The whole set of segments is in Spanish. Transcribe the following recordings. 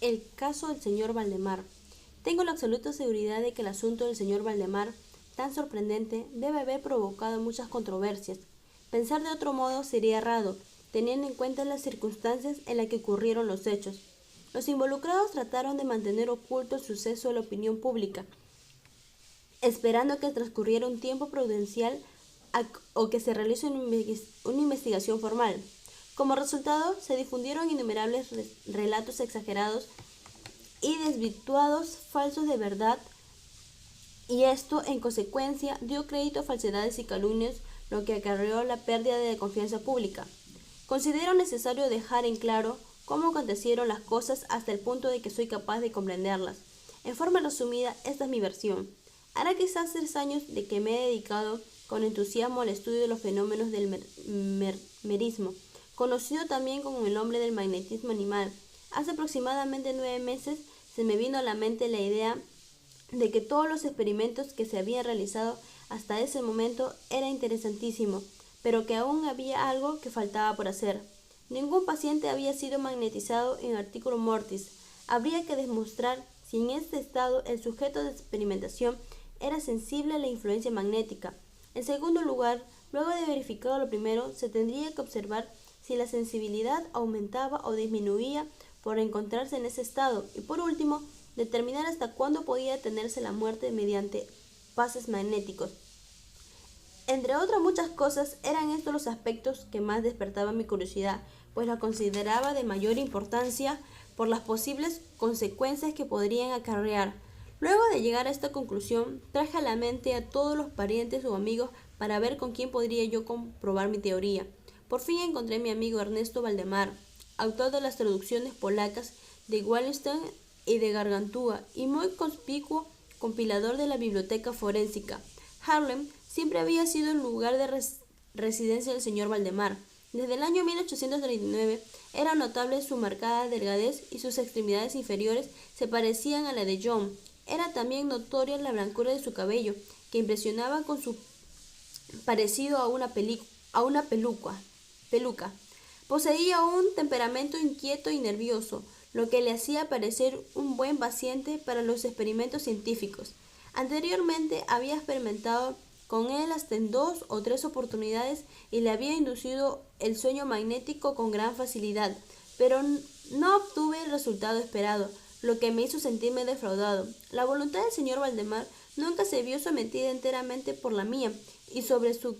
El caso del señor Valdemar. Tengo la absoluta seguridad de que el asunto del señor Valdemar, tan sorprendente, debe haber provocado muchas controversias. Pensar de otro modo sería errado, teniendo en cuenta las circunstancias en las que ocurrieron los hechos. Los involucrados trataron de mantener oculto el suceso de la opinión pública, esperando que transcurriera un tiempo prudencial o que se realice una investigación formal. Como resultado, se difundieron innumerables relatos exagerados y desvirtuados falsos de verdad, y esto, en consecuencia, dio crédito a falsedades y calumnias, lo que acarreó la pérdida de confianza pública. Considero necesario dejar en claro cómo acontecieron las cosas hasta el punto de que soy capaz de comprenderlas. En forma resumida, esta es mi versión. Hará quizás 3 años de que me he dedicado con entusiasmo al estudio de los fenómenos del merismo, conocido también como el hombre del magnetismo animal. Hace aproximadamente 9 meses se me vino a la mente la idea de que todos los experimentos que se habían realizado hasta ese momento era interesantísimo, pero que aún había algo que faltaba por hacer. Ningún paciente había sido magnetizado en artículo mortis. Habría que demostrar si en este estado el sujeto de experimentación era sensible a la influencia magnética. En segundo lugar, luego de verificado lo primero, se tendría que observar si la sensibilidad aumentaba o disminuía por encontrarse en ese estado, y por último, determinar hasta cuándo podía detenerse la muerte mediante pases magnéticos. Entre otras muchas cosas, eran estos los aspectos que más despertaban mi curiosidad, pues la consideraba de mayor importancia por las posibles consecuencias que podrían acarrear. Luego de llegar a esta conclusión, traje a la mente a todos los parientes o amigos para ver con quién podría yo comprobar mi teoría. Por fin encontré a mi amigo Ernesto Valdemar, autor de las traducciones polacas de Wallenstein y de Gargantúa, y muy conspicuo compilador de la biblioteca forénsica. Haarlem siempre había sido el lugar de residencia del señor Valdemar. Desde el año 1839 era notable su marcada delgadez y sus extremidades inferiores se parecían a la de John. Era también notoria la blancura de su cabello, que impresionaba con su parecido a una peluca. Poseía un temperamento inquieto y nervioso, lo que le hacía parecer un buen paciente para los experimentos científicos. Anteriormente había experimentado con él hasta en 2 o 3 oportunidades y le había inducido el sueño magnético con gran facilidad, pero no obtuve el resultado esperado, lo que me hizo sentirme defraudado. La voluntad del señor Valdemar nunca se vio sometida enteramente por la mía, y sobre su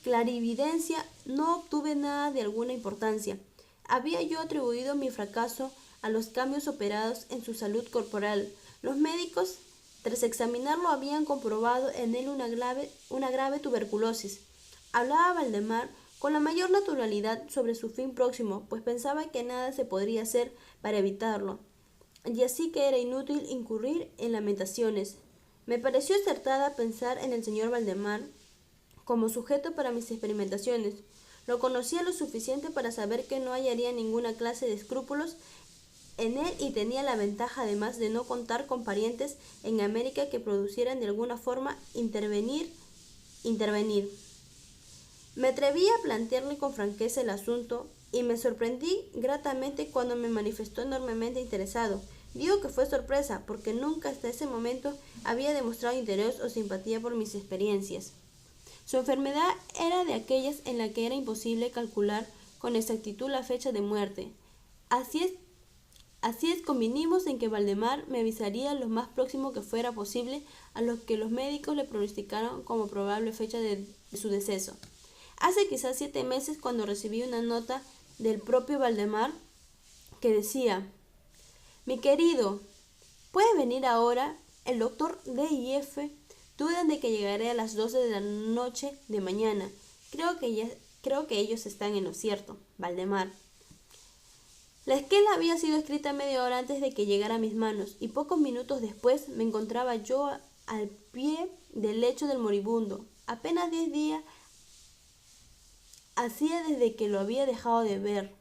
clarividencia no obtuve nada de alguna importancia. Había yo atribuido mi fracaso a los cambios operados en su salud corporal. Los médicos, tras examinarlo, habían comprobado en él una grave tuberculosis. Hablaba Valdemar con la mayor naturalidad sobre su fin próximo, pues pensaba que nada se podría hacer para evitarlo, y así que era inútil incurrir en lamentaciones. Me pareció acertada pensar en el señor Valdemar como sujeto para mis experimentaciones. Lo conocía lo suficiente para saber que no hallaría ninguna clase de escrúpulos en él, y tenía la ventaja además de no contar con parientes en América que producieran de alguna forma intervenir. Me atreví a plantearle con franqueza el asunto y me sorprendí gratamente cuando me manifestó enormemente interesado. Digo que fue sorpresa, porque nunca hasta ese momento había demostrado interés o simpatía por mis experiencias. Su enfermedad era de aquellas en las que era imposible calcular con exactitud la fecha de muerte. Así es, convinimos en que Valdemar me avisaría lo más próximo que fuera posible a lo que los médicos le pronosticaron como probable fecha de su deceso. Hace quizás 7 meses, cuando recibí una nota del propio Valdemar que decía: mi querido, ¿puede venir ahora? El doctor D y F dudan de que llegaré a las 12 de la noche de mañana. Creo que ellos están en lo cierto. Valdemar. La esquela había sido escrita media hora antes de que llegara a mis manos, y pocos minutos después me encontraba yo al pie del lecho del moribundo. Apenas 10 días hacía desde que lo había dejado de ver,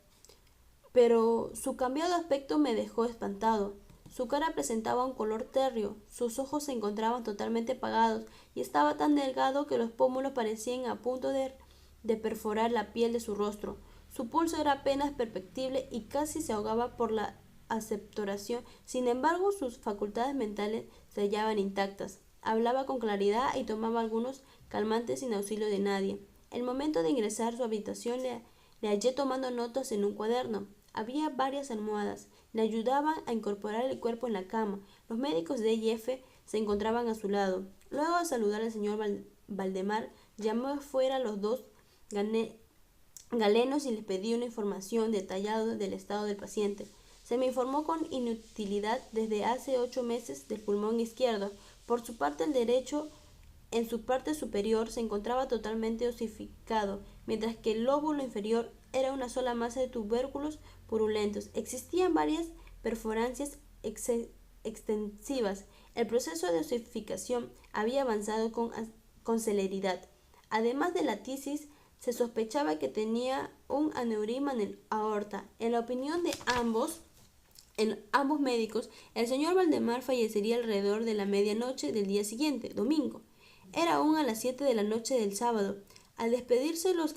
pero su cambiado aspecto me dejó espantado. Su cara presentaba un color térreo, sus ojos se encontraban totalmente apagados, y estaba tan delgado que los pómulos parecían a punto de perforar la piel de su rostro. Su pulso era apenas perceptible y casi se ahogaba por la aceptoración. Sin embargo, sus facultades mentales se hallaban intactas. Hablaba con claridad y tomaba algunos calmantes sin auxilio de nadie. El momento de ingresar a su habitación le hallé tomando notas en un cuaderno. Había varias almohadas. Le ayudaban a incorporar el cuerpo en la cama. Los médicos de I.F. se encontraban a su lado. Luego de saludar al señor Valdemar, llamó afuera a los dos galenos y les pedí una información detallada del estado del paciente. Se me informó con inutilidad desde hace 8 meses del pulmón izquierdo. Por su parte, el derecho, en su parte superior, se encontraba totalmente osificado, mientras que el lóbulo inferior era una sola masa de tubérculos purulentos. Existían varias perforancias extensivas. El proceso de osificación había avanzado con celeridad. Además de la tisis, se sospechaba que tenía un aneurisma en el aorta. En la opinión de ambos médicos, el señor Valdemar fallecería alrededor de la medianoche del día siguiente, domingo. Era aún a las 7 de la noche del sábado. Al despedirse los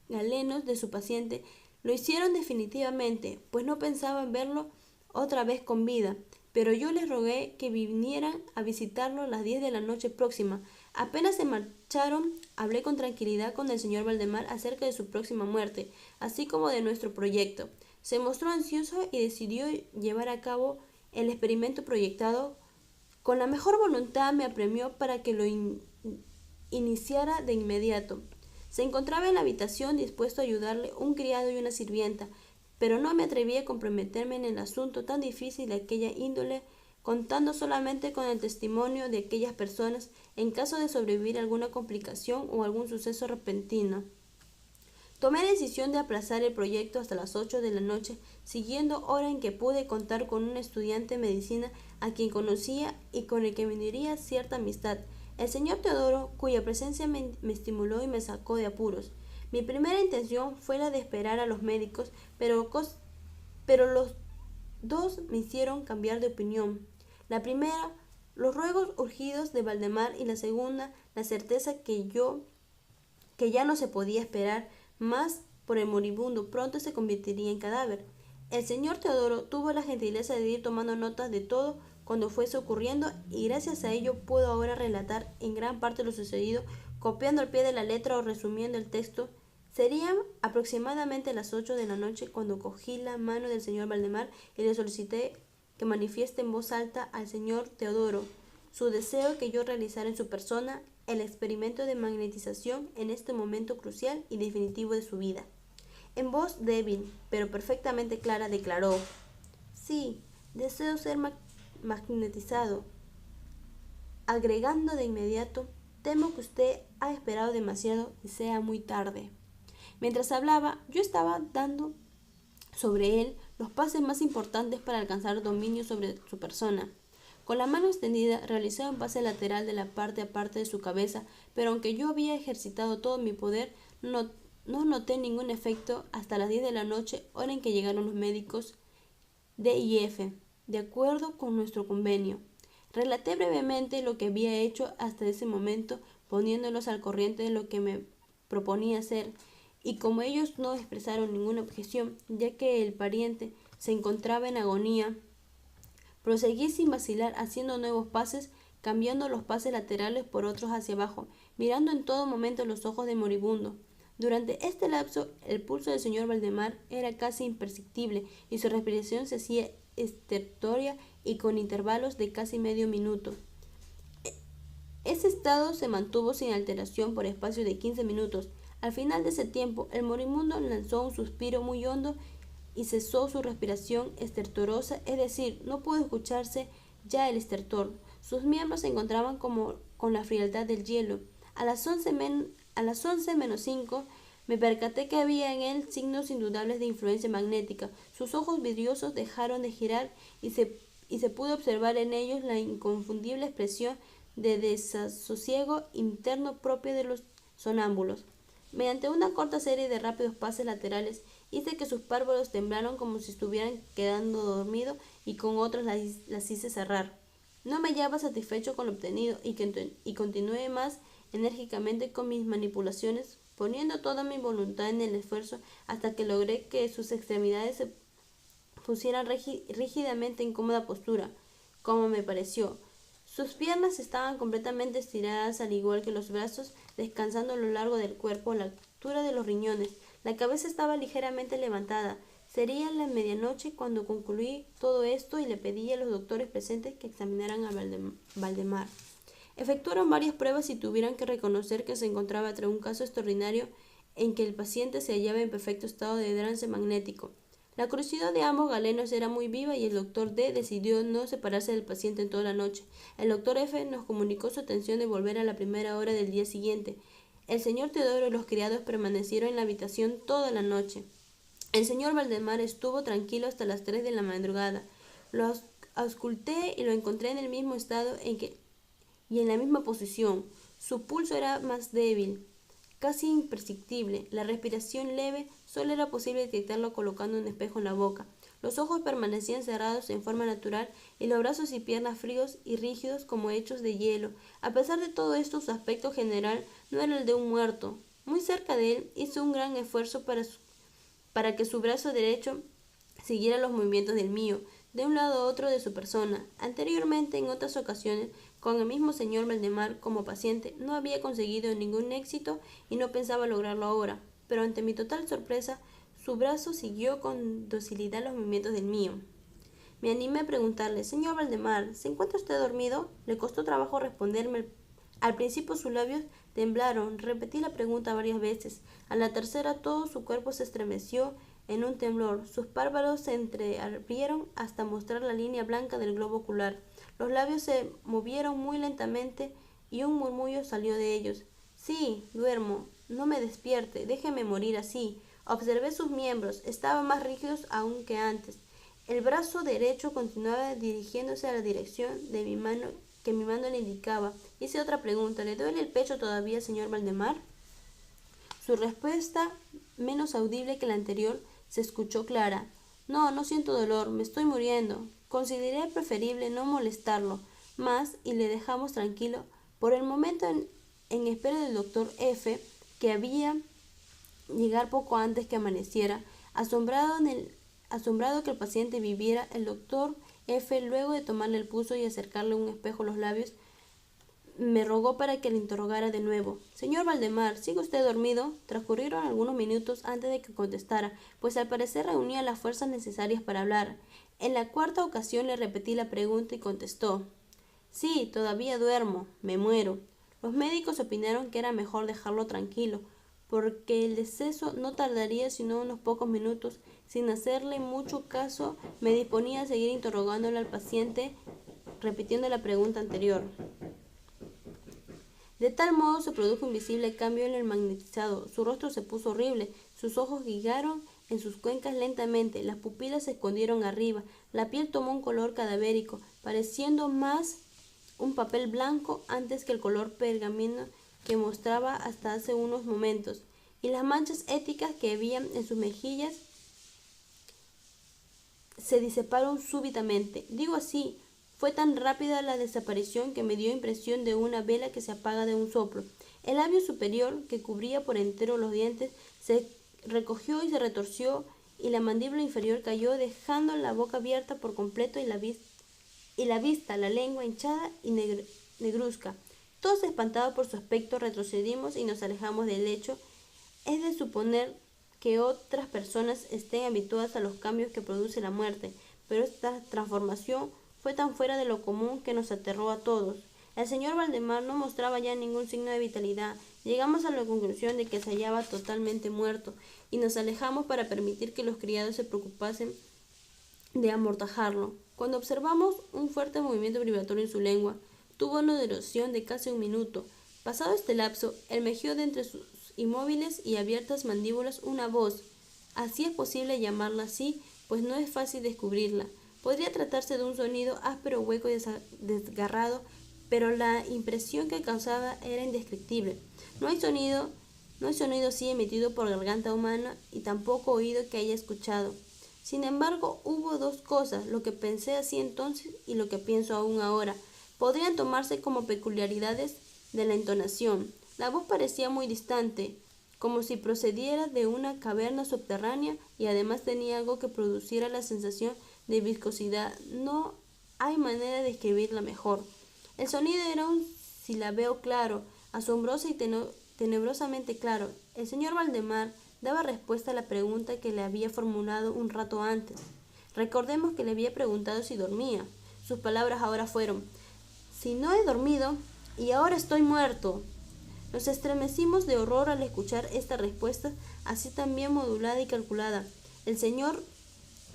galenos de su paciente, lo hicieron definitivamente, pues no pensaban verlo otra vez con vida. Pero yo les rogué que vinieran a visitarlo a las 10 de la noche próxima. Apenas se marcharon, hablé con tranquilidad con el señor Valdemar acerca de su próxima muerte, así como de nuestro proyecto. Se mostró ansioso y decidió llevar a cabo el experimento proyectado. Con la mejor voluntad me apremió para que lo iniciara de inmediato. Se encontraba en la habitación dispuesto a ayudarle un criado y una sirvienta, pero no me atreví a comprometerme en el asunto tan difícil de aquella índole, contando solamente con el testimonio de aquellas personas en caso de sobrevivir a alguna complicación o algún suceso repentino. Tomé la decisión de aplazar el proyecto hasta las 8 de la noche, siguiendo hora en que pude contar con un estudiante de medicina a quien conocía y con el que me uniría cierta amistad, el señor Teodoro, cuya presencia me estimuló y me sacó de apuros. Mi primera intención fue la de esperar a los médicos, pero los dos me hicieron cambiar de opinión. La primera, los ruegos urgidos de Valdemar, y la segunda, la certeza que ya no se podía esperar más por el moribundo, pronto se convertiría en cadáver. El señor Teodoro tuvo la gentileza de ir tomando notas de todo cuando fuese ocurriendo, y gracias a ello puedo ahora relatar en gran parte lo sucedido, copiando al pie de la letra o resumiendo el texto. Serían aproximadamente las 8 de la noche cuando cogí la mano del señor Valdemar y le solicité que manifieste en voz alta al señor Teodoro su deseo que yo realizara en su persona el experimento de magnetización en este momento crucial y definitivo de su vida. En voz débil, pero perfectamente clara, declaró: «Sí, deseo ser magnetizado», agregando de inmediato: «Temo que usted ha esperado demasiado y sea muy tarde». Mientras hablaba, yo estaba dando sobre él los pases más importantes para alcanzar dominio sobre su persona. Con la mano extendida realicé un pase lateral de la parte a parte de su cabeza, pero aunque yo había ejercitado todo mi poder, no noté ningún efecto hasta las 10 de la noche, hora en que llegaron los médicos de I.F., de acuerdo con nuestro convenio. Relaté brevemente lo que había hecho hasta ese momento, poniéndolos al corriente de lo que me proponía hacer, y como ellos no expresaron ninguna objeción, ya que el pariente se encontraba en agonía, proseguí sin vacilar, haciendo nuevos pases, cambiando los pases laterales por otros hacia abajo, mirando en todo momento los ojos del moribundo. Durante este lapso, el pulso del señor Valdemar era casi imperceptible y su respiración se hacía estertórea y con intervalos de casi medio minuto. Ese estado se mantuvo sin alteración por espacio de 15 minutos. Al final de ese tiempo, el moribundo lanzó un suspiro muy hondo y cesó su respiración estertorosa, es decir, no pudo escucharse ya el estertor. Sus miembros se encontraban como con la frialdad del hielo. A las 11 menos 5 me percaté que había en él signos indudables de influencia magnética. Sus ojos vidriosos dejaron de girar y se pudo observar en ellos la inconfundible expresión de desasosiego interno propia de los sonámbulos. Mediante una corta serie de rápidos pases laterales hice que sus párpados temblaran como si estuvieran quedando dormidos, y con otros las hice cerrar. No me hallaba satisfecho con lo obtenido y continué más enérgicamente con mis manipulaciones poniendo toda mi voluntad en el esfuerzo hasta que logré que sus extremidades se pusieran rígidamente en cómoda postura, como me pareció. Sus piernas estaban completamente estiradas, al igual que los brazos, descansando a lo largo del cuerpo, a la altura de los riñones. La cabeza estaba ligeramente levantada. Sería la medianoche cuando concluí todo esto y le pedí a los doctores presentes que examinaran a Valdemar. Efectuaron varias pruebas y tuvieron que reconocer que se encontraba tras un caso extraordinario en que el paciente se hallaba en perfecto estado de trance magnético. La curiosidad de ambos galenos era muy viva y el doctor D decidió no separarse del paciente en toda la noche. El doctor F nos comunicó su intención de volver a la primera hora del día siguiente. El señor Teodoro y los criados permanecieron en la habitación toda la noche. El señor Valdemar estuvo tranquilo hasta las 3 de la madrugada. Lo ausculté y lo encontré en el mismo estado y en la misma posición. Su pulso era más débil, casi imperceptible. La respiración leve solo era posible detectarlo colocando un espejo en la boca. Los ojos permanecían cerrados en forma natural y los brazos y piernas fríos y rígidos como hechos de hielo. A pesar de todo esto, su aspecto general no era el de un muerto. Muy cerca de él hizo un gran esfuerzo para que su brazo derecho siguiera los movimientos del mío, de un lado a otro de su persona. Anteriormente, en otras ocasiones, con el mismo señor Valdemar como paciente, no había conseguido ningún éxito y no pensaba lograrlo ahora, pero ante mi total sorpresa, su brazo siguió con docilidad los movimientos del mío. Me animé a preguntarle: «Señor Valdemar, ¿se encuentra usted dormido?». Le costó trabajo responderme. Al principio sus labios temblaron. Repetí la pregunta varias veces. A la tercera todo su cuerpo se estremeció en un temblor. Sus párpados se entreabrieron hasta mostrar la línea blanca del globo ocular. Los labios se movieron muy lentamente y un murmullo salió de ellos. «Sí, duermo. No me despierte. Déjeme morir así». Observé sus miembros. Estaban más rígidos aún que antes. El brazo derecho continuaba dirigiéndose a la dirección de mi mano que mi mano le indicaba. Hice otra pregunta: «¿Le duele el pecho todavía, señor Valdemar?». Su respuesta, menos audible que la anterior, se escuchó clara: «No, no siento dolor. Me estoy muriendo». Consideré preferible no molestarlo más y le dejamos tranquilo por el momento en espera del doctor F, que había llegar poco antes que amaneciera. Asombrado que el paciente viviera, el doctor F, luego de tomarle el pulso y acercarle un espejo a los labios, me rogó para que le interrogara de nuevo. «Señor Valdemar, ¿sigue usted dormido?». Transcurrieron algunos minutos antes de que contestara, pues al parecer reunía las fuerzas necesarias para hablar. En la cuarta ocasión le repetí la pregunta y contestó: «Sí, todavía duermo. Me muero». Los médicos opinaron que era mejor dejarlo tranquilo, porque el deceso no tardaría sino unos pocos minutos. Sin hacerle mucho caso, me disponía a seguir interrogándole al paciente, repitiendo la pregunta anterior. De tal modo se produjo un visible cambio en el magnetizado. Su rostro se puso horrible, sus ojos gigaron en sus cuencas lentamente, las pupilas se escondieron arriba, la piel tomó un color cadavérico, pareciendo más un papel blanco antes que el color pergamino que mostraba hasta hace unos momentos, y las manchas éticas que había en sus mejillas se disiparon súbitamente. Digo así, fue tan rápida la desaparición que me dio impresión de una vela que se apaga de un soplo. El labio superior, que cubría por entero los dientes, se recogió y se retorció, y la mandíbula inferior cayó, dejando la boca abierta por completo y la vista, la lengua hinchada y negruzca. Todos espantados por su aspecto, retrocedimos y nos alejamos del lecho. Es de suponer que otras personas estén habituadas a los cambios que produce la muerte, pero esta transformación fue tan fuera de lo común que nos aterró a todos. El señor Valdemar no mostraba ya ningún signo de vitalidad. Llegamos a la conclusión de que se hallaba totalmente muerto, y nos alejamos para permitir que los criados se preocupasen de amortajarlo. Cuando observamos un fuerte movimiento vibratorio en su lengua, tuvo una duración de casi un minuto. Pasado este lapso, emergió de entre sus inmóviles y abiertas mandíbulas una voz. Así es posible llamarla así, pues no es fácil descubrirla. Podría tratarse de un sonido áspero, hueco y desgarrado, pero la impresión que causaba era indescriptible. No hay sonido así emitido por garganta humana, y tampoco oído que haya escuchado. Sin embargo, hubo dos cosas, lo que pensé así entonces y lo que pienso aún ahora. Podrían tomarse como peculiaridades de la entonación. La voz parecía muy distante, como si procediera de una caverna subterránea y además tenía algo que produciera la sensación de viscosidad. No hay manera de describirla mejor. El sonido era un silabeo claro, asombroso y tenebrosamente claro. El señor Valdemar daba respuesta a la pregunta que le había formulado un rato antes. Recordemos que le había preguntado si dormía. Sus palabras ahora fueron: «Si no he dormido, y ahora estoy muerto». Nos estremecimos de horror al escuchar esta respuesta, así también modulada y calculada. El señor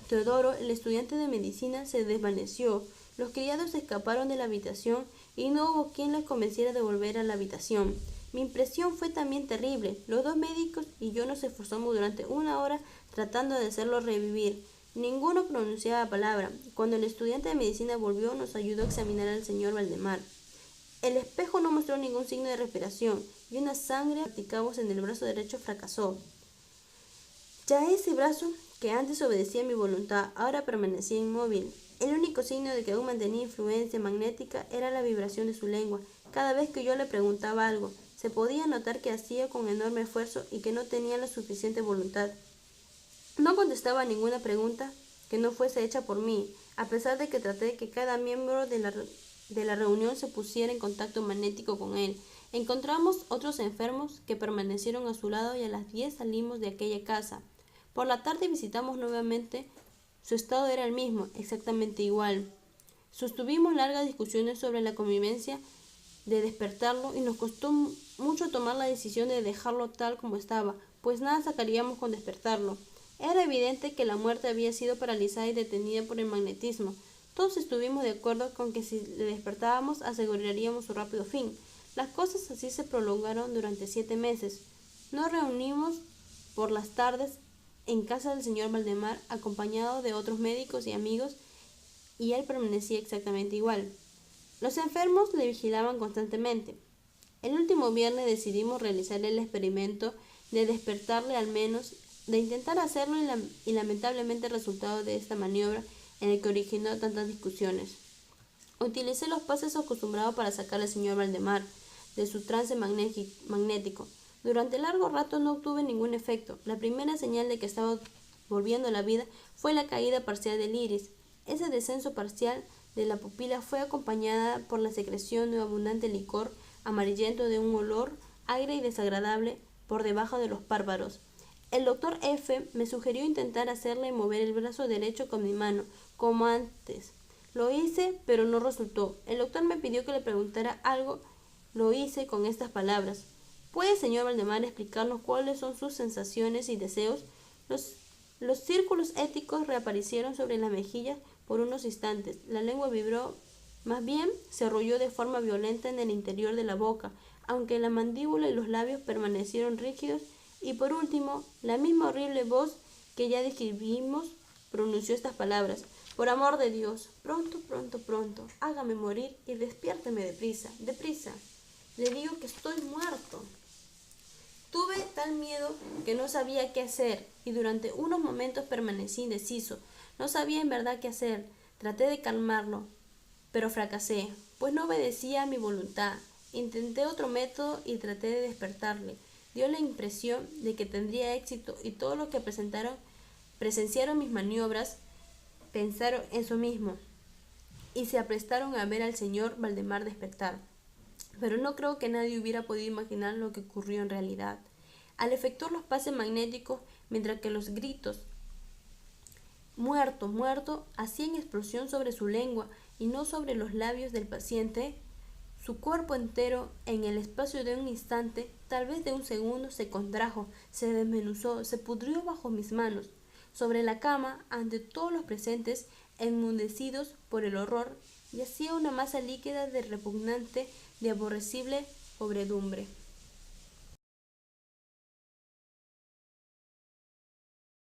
Teodoro, el estudiante de medicina, se desvaneció. Los criados escaparon de la habitación y no hubo quien les convenciera de volver a la habitación. Mi impresión fue también terrible. Los dos médicos y yo nos esforzamos durante 1 hora tratando de hacerlo revivir. Ninguno pronunciaba palabra. Cuando el estudiante de medicina volvió, nos ayudó a examinar al señor Valdemar. El espejo no mostró ningún signo de respiración y una sangre que practicamos en el brazo derecho fracasó. Ya ese brazo, que antes obedecía a mi voluntad, ahora permanecía inmóvil. El único signo de que aún mantenía influencia magnética era la vibración de su lengua. Cada vez que yo le preguntaba algo, se podía notar que hacía con enorme esfuerzo y que no tenía la suficiente voluntad. No contestaba a ninguna pregunta que no fuese hecha por mí, a pesar de que traté de que cada miembro de la reunión se pusiera en contacto magnético con él. Encontramos otros enfermos que permanecieron a su lado y a las 10 salimos de aquella casa. Por la tarde visitamos nuevamente. Su estado era el mismo, exactamente igual. Sostuvimos largas discusiones sobre la conveniencia de despertarlo y nos costó mucho tomar la decisión de dejarlo tal como estaba, pues nada sacaríamos con despertarlo. Era evidente que la muerte había sido paralizada y detenida por el magnetismo. Todos estuvimos de acuerdo con que si le despertábamos aseguraríamos su rápido fin. Las cosas así se prolongaron durante 7 meses. Nos reunimos por las tardes en casa del señor Valdemar, acompañado de otros médicos y amigos, y él permanecía exactamente igual. Los enfermos le vigilaban constantemente. El último viernes decidimos realizar el experimento de despertarle al menos, de intentar hacerlo y lamentablemente el resultado de esta maniobra en el que originó tantas discusiones. Utilicé los pases acostumbrados para sacar al señor Valdemar de su trance magnético. Durante largo rato no obtuve ningún efecto. La primera señal de que estaba volviendo a la vida fue la caída parcial del iris. Ese descenso parcial de la pupila fue acompañada por la secreción de un abundante licor amarillento de un olor agrio y desagradable por debajo de los párpados. El doctor F. me sugirió intentar hacerle mover el brazo derecho con mi mano, como antes. Lo hice, pero no resultó. El doctor me pidió que le preguntara algo. Lo hice con estas palabras: ¿puede, señor Valdemar, explicarnos cuáles son sus sensaciones y deseos? Los círculos éticos reaparecieron sobre las mejillas por unos instantes. La lengua vibró, más bien se arrolló de forma violenta en el interior de la boca, aunque la mandíbula y los labios permanecieron rígidos. Y por último, la misma horrible voz que ya describimos pronunció estas palabras: por amor de Dios, pronto, pronto, pronto, hágame morir y despiérteme deprisa, deprisa. Le digo que estoy muerto. Tuve tal miedo que no sabía qué hacer y durante unos momentos permanecí indeciso. No sabía en verdad qué hacer. Traté de calmarlo, pero fracasé, pues no obedecía a mi voluntad. Intenté otro método y traté de despertarle. Dio la impresión de que tendría éxito y todos los que presenciaron mis maniobras pensaron eso mismo y se aprestaron a ver al señor Valdemar despertar. Pero no creo que nadie hubiera podido imaginar lo que ocurrió en realidad. Al efectuar los pases magnéticos, mientras que los gritos «muerto, muerto» hacían explosión sobre su lengua y no sobre los labios del paciente, su cuerpo entero, en el espacio de un instante, tal vez de un segundo, se contrajo, se desmenuzó, se pudrió bajo mis manos. Sobre la cama, ante todos los presentes, enmudecidos por el horror, yacía una masa líquida de repugnante, de aborrecible pobredumbre.